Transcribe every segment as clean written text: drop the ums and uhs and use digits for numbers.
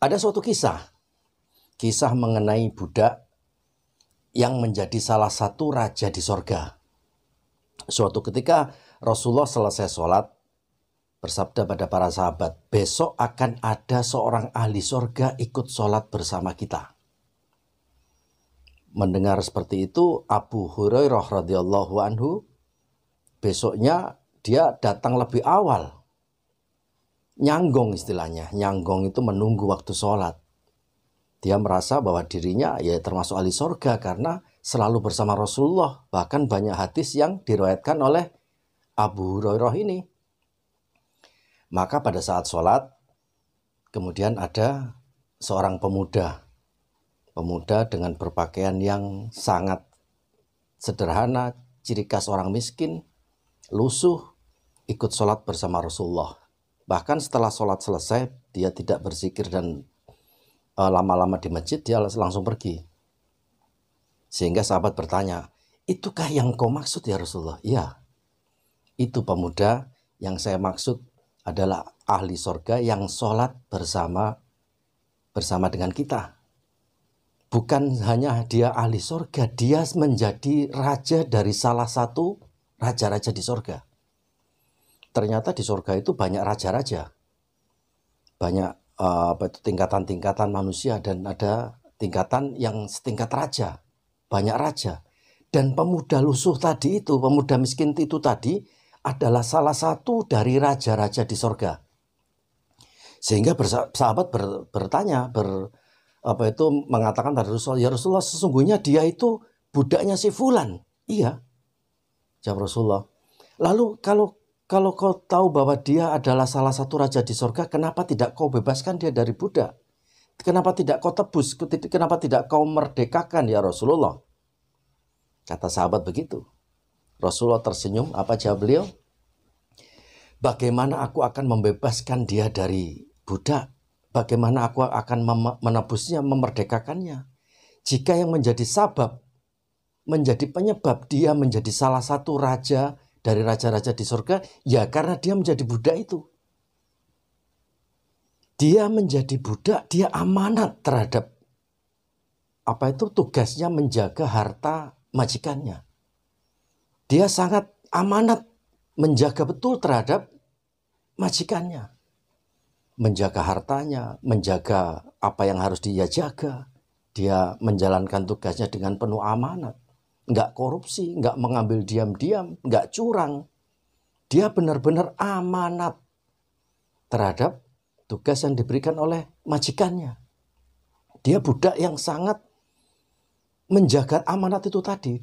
Ada suatu kisah mengenai budak yang menjadi salah satu raja di sorga. Suatu ketika Rasulullah selesai sholat, bersabda pada para sahabat, besok akan ada seorang ahli sorga ikut sholat bersama kita. Mendengar seperti itu, Abu Hurairah radhiyallahu anhu besoknya dia datang lebih awal. Nyanggong istilahnya. Nyanggong itu menunggu waktu sholat. Dia merasa bahwa dirinya ya termasuk ahli sorga karena selalu bersama Rasulullah. Bahkan banyak hadis yang diriwayatkan oleh Abu Hurairah ini. Maka pada saat sholat, kemudian ada seorang pemuda dengan berpakaian yang sangat sederhana, ciri khas orang miskin, lusuh, ikut sholat bersama Rasulullah. Bahkan setelah sholat selesai, dia tidak berzikir dan lama-lama di masjid, dia langsung pergi. Sehingga sahabat bertanya, itukah yang kau maksud ya Rasulullah? Iya, itu pemuda yang saya maksud adalah ahli sorga yang sholat bersama dengan kita. Bukan hanya dia ahli sorga, dia menjadi raja dari salah satu raja-raja di sorga. Ternyata di sorga itu banyak raja-raja, banyak tingkatan-tingkatan manusia, dan ada tingkatan yang setingkat raja, banyak raja. Dan pemuda lusuh tadi itu, pemuda miskin itu tadi adalah salah satu dari raja-raja di sorga. Sehingga sahabat bertanya, mengatakan pada Rasulullah, ya Rasulullah, sesungguhnya dia itu budaknya si Fulan. Iya, jawab Rasulullah. Lalu kalau kau tahu bahwa dia adalah salah satu raja di sorga, kenapa tidak kau bebaskan dia dari budak? Kenapa tidak kau tebus? Kenapa tidak kau merdekakan ya Rasulullah? Kata sahabat begitu. Rasulullah tersenyum. Apa jawab beliau? Bagaimana aku akan membebaskan dia dari budak? Bagaimana aku akan menebusnya, memerdekakannya? Jika yang menjadi sabab, menjadi penyebab dia menjadi salah satu raja dari raja-raja di surga, ya karena dia menjadi budak itu. Dia menjadi budak, dia amanat terhadap tugasnya menjaga harta majikannya. Dia sangat amanat menjaga betul terhadap majikannya. Menjaga hartanya, menjaga apa yang harus dia jaga. Dia menjalankan tugasnya dengan penuh amanat. Nggak korupsi, nggak mengambil diam-diam, nggak curang. Dia benar-benar amanat terhadap tugas yang diberikan oleh majikannya. Dia budak yang sangat menjaga amanat itu tadi.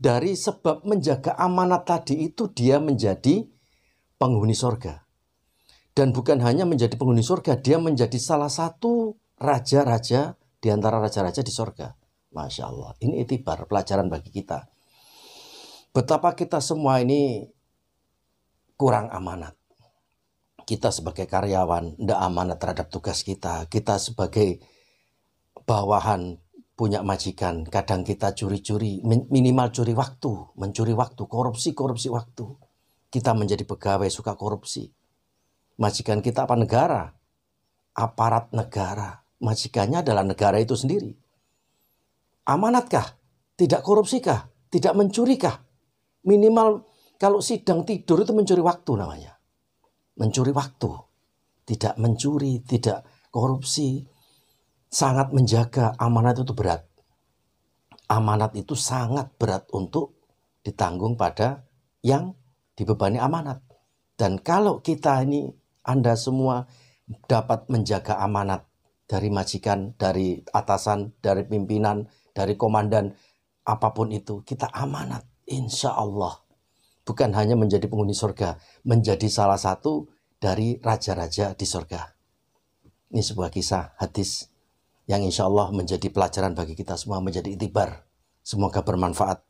Dari sebab menjaga amanat tadi itu dia menjadi penghuni sorga. Dan bukan hanya menjadi penghuni sorga, dia menjadi salah satu raja-raja di antara raja-raja di sorga. Masya Allah, ini itibar, pelajaran bagi kita. Betapa kita semua ini kurang amanat. Kita sebagai karyawan tidak amanat terhadap tugas kita. Kita sebagai bawahan punya majikan, kadang kita curi-curi, minimal curi waktu, mencuri waktu, korupsi waktu. Kita menjadi pegawai suka korupsi. Majikan kita apa? Negara, aparat negara. Majikannya adalah negara itu sendiri. Amanatkah? Tidak korupsikah? Tidak mencurikah? Minimal kalau sidang tidur itu mencuri waktu namanya. Mencuri waktu. Tidak mencuri, tidak korupsi. Sangat menjaga amanat itu berat. Amanat itu sangat berat untuk ditanggung pada yang dibebani amanat. Dan kalau kita ini, Anda semua dapat menjaga amanat dari majikan, dari atasan, dari pimpinan, dari komandan, apapun itu, kita amanat, insya Allah. Bukan hanya menjadi penghuni surga, menjadi salah satu dari raja-raja di surga. Ini sebuah kisah hadis yang insya Allah menjadi pelajaran bagi kita semua, menjadi itibar. Semoga bermanfaat.